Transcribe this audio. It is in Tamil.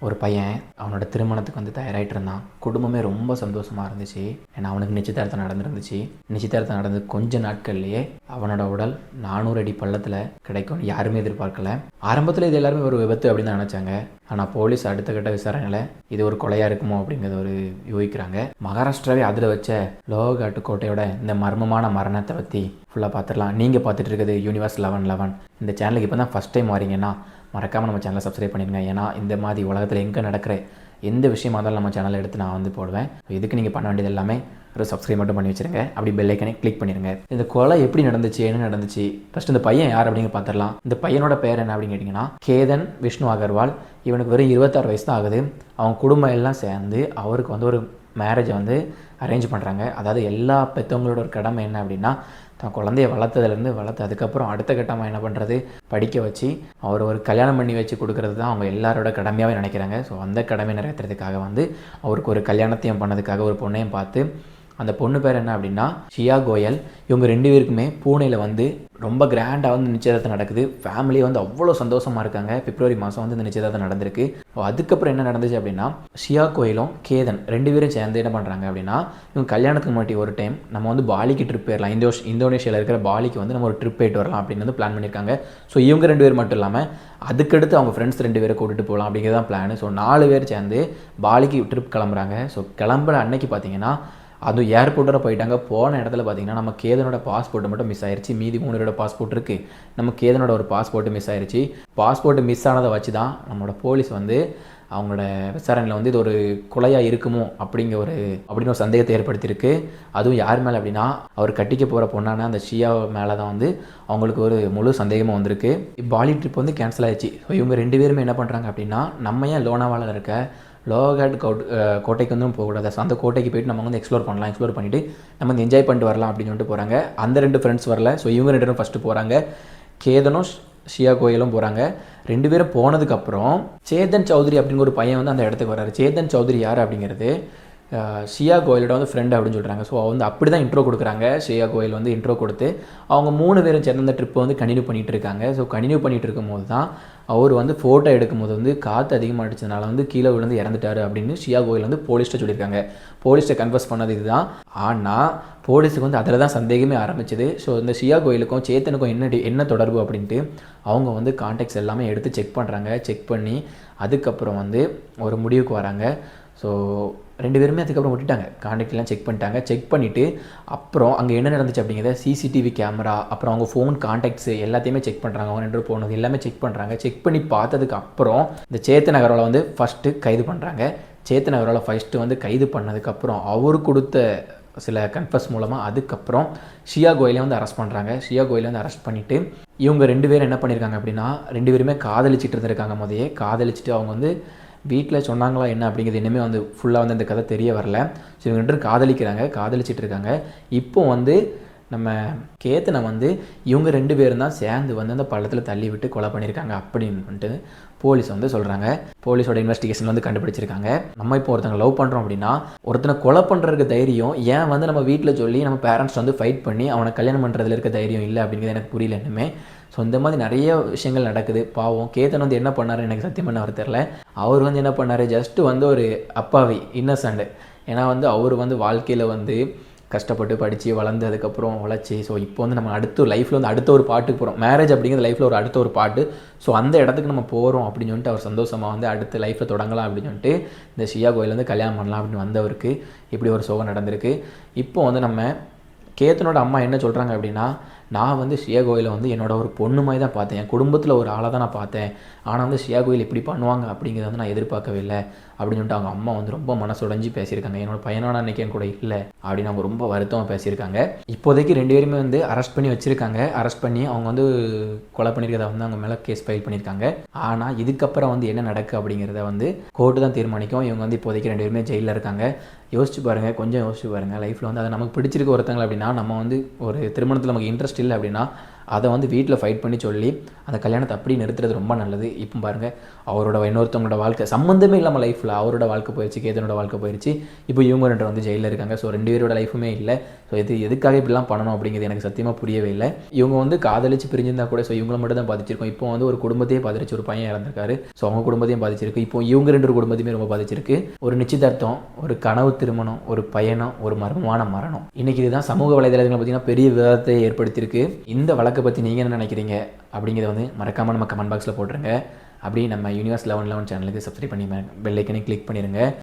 ஒரு பையன் அவனோட திருமணத்துக்கு வந்து தயாராகிட்டு இருந்தான். குடும்பமே ரொம்ப சந்தோஷமாக இருந்துச்சு. ஏன்னா அவனுக்கு நிச்சயதார்த்தம் நடந்துருந்துச்சு. நிச்சயதார்த்தம் நடந்து கொஞ்ச நாட்கள்லேயே அவனோட உடல் 400 அடி பள்ளத்தில் கிடைக்கும்னு யாருமே எதிர்பார்க்கல. ஆரம்பத்தில் இது எல்லாருமே ஒரு விபத்து அப்படின்னு தான் நினச்சாங்க. ஆனால் போலீஸ் அடுத்த கட்ட விசாரணையில் இது ஒரு கொலையாக இருக்குமோ அப்படிங்கிறத ஒரு யோசிக்கிறாங்க. மகாராஷ்டிராவே அதில் வச்ச லோககாட்டு கோட்டையோட இந்த மர்மமான மரணத்தை பற்றி ஃபுல்லாக பார்த்துடலாம். நீங்கள் பார்த்துட்டு இருக்குது யூனிவர்ஸ் 1111. இந்த சேனலுக்கு இப்போ தான் ஃபஸ்ட் டைம் வரீங்கன்னா மறக்காமல் நம்ம சேனலை சப்ஸ்கிரைப் பண்ணிடுங்க. ஏன்னா இந்த மாதிரி உலகத்தில் எங்கே நடக்கிற எந்த விஷயமாக இருந்தாலும் நம்ம சேனலை எடுத்து நான் வந்து போடுவேன். இதுக்கு நீங்கள் பண்ண வேண்டியது எல்லாமே ஒரு சப்ஸ்கிரைப் மட்டும் பண்ணி வச்சுருங்க. அப்படி பெல் ஐக்கனை கிளிக் பண்ணிடுங்க. இந்த கொலை எப்படி நடந்துச்சு, என்ன நடந்துச்சு, ஃபஸ்ட் இந்த பையன் யார் அப்படிங்க பார்த்துடலாம். இந்த பையனோட பேர் என்ன அப்படின்னு கேட்டிங்கன்னா கேதன் விஷ்ணு அகர்வால். இவனுக்கு வெறும் 26 வயசு தான் ஆகுது. அவங்க குடும்பம் எல்லாம் சேர்ந்து அவருக்கு வந்து ஒரு மேரேஜை வந்து அரேஞ்ச் பண்ணுறாங்க. அதாவது எல்லா பெற்றவங்களோட ஒரு கடமை என்ன அப்படின்னா தான் குழந்தைய வளர்த்து அதுக்கப்புறம் அடுத்த கட்டமாக என்ன பண்ணுறது, படிக்க வச்சு அவர் ஒரு கல்யாணம் பண்ணி வச்சு கொடுக்கறது தான் அவங்க எல்லாரோட கடமையாகவே நினைக்கிறாங்க. ஸோ அந்த கடமை நிறைவேற்றுறதுக்காக வந்து அவருக்கு ஒரு கல்யாணத்தையும் பண்ணதுக்காக ஒரு பொண்ணையும் பார்த்து, அந்த பொண்ணு பேர் என்ன அப்படின்னா ஷியா கோயல். இவங்க 2 பேருக்குமே பூனேயில் வந்து ரொம்ப கிராண்டாக வந்து நிச்சயதார்த்தம் நடக்குது. ஃபேமிலி வந்து அவ்வளோ சந்தோஷமாக இருக்காங்க. பிப்ரவரி மாதம் வந்து இந்த நிச்சயதார்த்தம் நடந்திருக்கு. அதுக்கப்புறம் என்ன நடந்துச்சு அப்படின்னா ஷியா கோயிலும் கேதன் 2 பேரும் சேர்ந்து என்ன பண்ணுறாங்க அப்படின்னா இவங்க கல்யாணத்துக்கு முன்னாடி ஒரு டைம் நம்ம வந்து பாலிக்கு ட்ரிப் போயிடலாம், இந்தோனேஷியாவில் இருக்கிற பாலிக்கு வந்து நம்ம ஒரு ட்ரிப் போயிட்டு வரலாம் அப்படின்னு வந்து பிளான் பண்ணியிருக்காங்க. ஸோ இவங்க 2 பேர் மட்டும் இல்லாமல் அதுக்கடுத்து அவங்க ஃப்ரெண்ட்ஸ் 2 பேரை கூட்டிகிட்டு போகலாம் அப்படிங்கிறது தான் பிளான். ஸோ 4 பேர் சேர்ந்து பாலிக்கு ட்ரிப் கிளம்புறாங்க. ஸோ கிளம்புற அன்னைக்கு பார்த்தீங்கன்னா அதுவும் ஏர்போர்ட்டோட போயிட்டாங்க. போன இடத்துல பார்த்தீங்கன்னா நம்ம கேதனோட பாஸ்போர்ட்டு மட்டும் மிஸ் ஆயிடுச்சு. மீதி 3 பேரோட பாஸ்போர்ட் இருக்குது. நம்ம கேதனோட ஒரு பாஸ்போர்ட்டு மிஸ் ஆயிடுச்சு. பாஸ்போர்ட்டு மிஸ் ஆனதை வச்சு தான் நம்மளோட போலீஸ் வந்து அவங்களோட விசாரணையில் வந்து இது ஒரு கொலையாக இருக்குமோ அப்படின்னு ஒரு சந்தேகத்தை ஏற்படுத்தியிருக்கு. அதுவும் யார் மேலே அப்படின்னா அவர் கட்டிக்க போகிற பொண்ணான அந்த ஷியா மேலே தான் வந்து அவங்களுக்கு ஒரு முழு சந்தேகமாக வந்திருக்கு. பாலி ட்ரிப் வந்து கேன்சல் ஆயிடுச்சு. ஸோ இவங்க 2 பேருமே என்ன பண்ணுறாங்க அப்படின்னா நம்ம ஏன் லோனாவாலில் இருக்க லோககாட் கோட்டைக்கு வந்து போகக்கூடாது, அந்த கோட்டைக்கு போயிட்டு நம்ம வந்து எக்ஸ்ப்ளோர் பண்ணிவிட்டு நம்ம வந்து என்ஜாய் பண்ணிட்டு வரலாம் அப்படின்னு சொல்லிட்டு போகிறாங்க. அந்த 2 ஃப்ரெண்ட்ஸ் வரல. ஸோ இவங்க 2 பேரும் ஃபஸ்ட்டு போகிறாங்க. கேதனும் ஷியா கோயிலும் போகிறாங்க. 2 பேரும் போனதுக்கப்புறம் சேதன் சௌத்ரி அப்படிங்கிற ஒரு பையன் வந்து அந்த இடத்துக்கு வர்றாரு. சேதன் சௌத்ரி யார் அப்படிங்கிறது ஷியா கோயிலோட வந்து ஃப்ரெண்டு அப்படின்னு சொல்கிறாங்க. ஸோ வந்து அப்படி தான் இன்ட்ரோ கொடுக்குறாங்க. ஷியா கோயில் வந்து இன்ட்ரோ கொடுத்து அவங்க 3 பேரும் சேர்ந்து அந்த ட்ரிப்பை வந்து கண்டினியூ பண்ணிகிட்டு இருக்காங்க. ஸோ கண்டினியூ பண்ணிகிட்டு இருக்கும்போது தான் அவர் வந்து ஃபோட்டோ எடுக்கும்போது வந்து காற்று அதிகமாக அடிச்சதுனால வந்து கீழே விழுந்து இறந்துட்டார் அப்படின்னு ஷியா கோயில் வந்து போலீஸ்ட்டை சொல்லியிருக்காங்க. போலீஸ்ட்டை கன்ஃபர்ஸ் பண்ணது இதுதான். ஆனால் போலீஸுக்கு வந்து அதில் தான் சந்தேகமே ஆரம்பிச்சது. ஸோ இந்த ஷியா கோயிலுக்கும் சேத்தனுக்கும் என்ன தொடர்பு அப்படின்ட்டு அவங்க வந்து கான்டாக்ட்ஸ் எல்லாமே எடுத்து செக் பண்ணுறாங்க. செக் பண்ணி அதுக்கப்புறம் வந்து ஒரு முடிவுக்கு வராங்க. ஸோ 2 பேருமே அதுக்கப்புறம் விட்டுட்டாங்க. கான்டாக்ட்லாம் செக் பண்ணிட்டாங்க. செக் பண்ணிவிட்டு அப்புறம் அங்கே என்ன நடந்துச்சு அப்படிங்கிறத சிசிடிவி கேமரா அப்புறம் அவங்க ஃபோன் கான்டாக்ட்ஸு எல்லாத்தையுமே செக் பண்ணுறாங்க. அவங்க 2 பேரும் போனது எல்லாமே செக் பண்ணுறாங்க. செக் பண்ணி பார்த்ததுக்கு அப்புறம் இந்த சேத்தன் அகர்வாலை வந்து ஃபஸ்ட்டு கைது பண்ணுறாங்க. சேத்தன் அகர்வாலை ஃபஸ்ட்டு வந்து கைது பண்ணதுக்கப்புறம் அவர் கொடுத்த சில கன்ஃபர்ஸ் மூலமாக அதுக்கப்புறம் ஷியா கோயிலை வந்து அரெஸ்ட் பண்ணுறாங்க. ஷியா கோயிலை வந்து அரெஸ்ட் பண்ணிவிட்டு இவங்க 2 பேரும் என்ன பண்ணியிருக்காங்க அப்படின்னா 2 பேருமே காதலிச்சிட்டு இருந்திருக்காங்க. முதலே காதலிச்சுட்டு அவங்க வந்து வீட்டில் சொன்னாங்களா என்ன அப்படிங்கிறது இனிமேல் வந்து ஃபுல்லாக வந்து அந்த கதை தெரிய வரல. ஸோ இவங்க 2 பேரும் காதலிச்சிட்டு இருக்காங்க. இப்போ வந்து நம்ம கேத்தனை வந்து இவங்க 2 பேரும் தான் சேர்ந்து வந்து அந்த பள்ளத்தில் தள்ளி விட்டு கொலை பண்ணியிருக்காங்க அப்படின்ட்டு போலீஸ் வந்து சொல்கிறாங்க. போலீஸோட இன்வெஸ்டிகேஷன் வந்து கண்டுபிடிச்சிருக்காங்க. நம்ம இப்போ ஒருத்தங்க லவ் பண்ணுறோம் அப்படின்னா ஒருத்தனை கொலை பண்ணுறதுக்கு தைரியம் ஏன் வந்து நம்ம வீட்டில் சொல்லி நம்ம பேரண்ட்ஸ் வந்து ஃபைட் பண்ணி அவனை கல்யாணம் பண்ணுறதுல இருக்க தைரியம் இல்லை அப்படிங்கிறது எனக்கு புரியல இன்னுமே. ஸோ இந்த மாதிரி நிறைய விஷயங்கள் நடக்குது. பாவம் கேத்தன் வந்து என்ன பண்ணார் எனக்கு சத்தியம் பண்ண அவர் தெரில. அவர் வந்து என்ன பண்ணார், ஜஸ்ட்டு வந்து ஒரு அப்பாவி இன்னசென்ட். ஏன்னா வந்து அவர் வந்து வாழ்க்கையில் வந்து கஷ்டப்பட்டு படித்து வளர்ந்து அதுக்கப்புறம் உழைச்சி ஸோ இப்போ வந்து நம்ம லைஃப்பில் வந்து அடுத்த ஒரு பாட்டுக்கு போகிறோம். மேரேஜ் அப்படிங்கிறது லைஃப்பில் அடுத்த ஒரு பாட்டு. ஸோ அந்த இடத்துக்கு நம்ம போகிறோம் அப்படின்னு சொல்லிட்டு அவர் சந்தோஷமாக வந்து அடுத்த லைஃப்பில் தொடங்கலாம் அப்படின்னு சொல்லிட்டு இந்த ஷியா கோயில் வந்து கல்யாணம் பண்ணலாம் அப்படின்னு வந்தவருக்கு இப்படி ஒரு சோகம் நடந்திருக்கு. இப்போ வந்து நம்ம கேத்தனோட அம்மா என்ன சொல்கிறாங்க அப்படின்னா நான் வந்து ஷியா கோயிலை வந்து என்னோட ஒரு பொண்ணு மாதிரி தான் பார்த்தேன். என் குடும்பத்தில் ஒரு ஆளை தான் நான் பார்த்தேன். ஆனால் வந்து ஷியா கோயில் இப்படி பண்ணுவாங்க அப்படிங்கிறத வந்து நான் எதிர்பார்க்கவே இல்லை அப்படின்னு சொல்லிட்டு அவங்க அம்மா வந்து ரொம்ப மனசுடைஞ்சு பேசியிருக்காங்க. என்னோட பையனோட அன்றைக்கி என் கூட இல்லை அப்படின்னு அவங்க ரொம்ப வருத்தமாக பேசியிருக்காங்க. இப்போதைக்கு 2 பேருமே வந்து அரெஸ்ட் பண்ணி வச்சுருக்காங்க. அரெஸ்ட் பண்ணி அவங்க வந்து கொலை பண்ணியிருக்கிறத வந்து அவங்க மேலே கேஸ் ஃபைல் பண்ணியிருக்காங்க. ஆனால் இதுக்கப்புறம் வந்து என்ன நடக்கு அப்படிங்கிறத வந்து கோர்ட்டு தான் தீர்மானிக்கும். இவங்க வந்து இப்போதைக்கு 2 பேருமே ஜெயிலில் இருக்காங்க. யோசிச்சு பாருங்கள், கொஞ்சம் யோசிச்சு பாருங்கள். லைஃப்பில் வந்து அதை நமக்கு பிடிச்சிருக்க ஒருத்தங்க அப்படின்னா நம்ம வந்து ஒரு திருமணத்தில் நமக்கு இன்ட்ரெஸ்ட் இல்லை அப்படின்னா அதை வந்து வீட்டில் ஃபைட் பண்ணி சொல்லி அந்த கல்யாணத்தை அப்படி நிறுத்துறது ரொம்ப நல்லது. இப்போ பாருங்கள், அவரோட இன்னொருத்தவங்களோட வாழ்க்கை சம்மந்தமே இல்லாமல் லைஃப்பில் அவரோட வாழ்க்கை போயிடுச்சு, கேதனோட வாழ்க்கை போயிடுச்சு. இப்போ இவங்க 2 வந்து ஜெயிலில் இருக்காங்க. ஸோ 2 பேரோட லைஃபுமே இல்லை. ஸோ எதுக்காக இப்படிலாம் பண்ணணும் அப்படிங்கிறது எனக்கு சத்தியமாக புரியவே இல்லை. இவங்க வந்து காதலிச்சு பிரிஞ்சிருந்தா கூட ஸோ இவங்களை மட்டும் தான் பாதிச்சிருக்கோம். இப்போ வந்து ஒரு குடும்பத்தையே பாதிச்சு, ஒரு பையன் இறந்திருக்காரு. ஸோ அவங்க குடும்பத்தையும் பாதிச்சிருக்கு. இப்போ இவங்க 2 குடும்பத்தையுமே ரொம்ப பாதிச்சிருக்கு. ஒரு நிச்சயதார்த்தம், ஒரு கனவு திருமணம், ஒரு பயணம், ஒரு மர்மமான மரணம். இன்றைக்கி இதுதான் சமூக வலைதளங்களை பார்த்திங்கன்னா பெரிய விவாதத்தை ஏற்படுத்தியிருக்கு. இந்த வழக்கை பற்றி நீங்கள் என்ன நினைக்கிறீங்க அப்படிங்கிறத வந்து மறக்காமல் நம்ம கமெண்ட் பாக்ஸில் போட்டுருங்க. அப்படியே நம்ம யூனிவர்ஸ் 1111 சேனலுக்கு சப்ஸ்கிரைப் பண்ணி பெல் ஐக்கனை கிளிக் பண்ணிடுங்க.